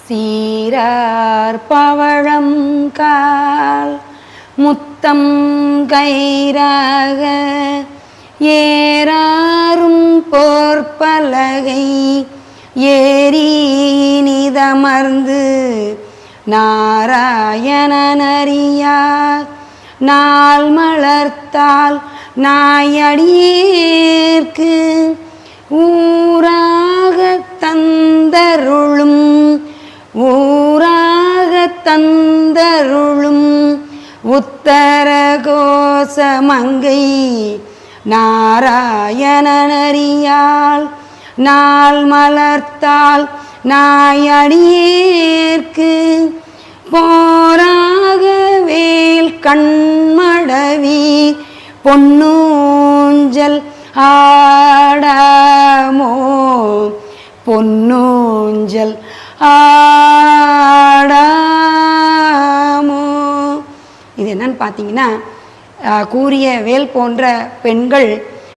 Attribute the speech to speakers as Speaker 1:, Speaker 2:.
Speaker 1: சீரார் பவழம் கால் முத்தம் கயிறாக ஏறாரும் போர்ப்பலகை ஏறி நிதமர்ந்து நாராயணனறியார் நாள் மலர்த்தால் நாயடியேற்கு ஊராக தந்தருளும் உத்தர கோசமங்கை நாராயணனறியால் நாள் மலர்த்தால் நாயடியேற்கு போராக வேல் கண்மடவி பொன்னூஞ்சல் ஆடாமோ பொன்னூஞ்சல் ஆடாமோ. இது என்னன்னு பார்த்தீங்கன்னா கூரிய வேல் போன்ற பெண்கள்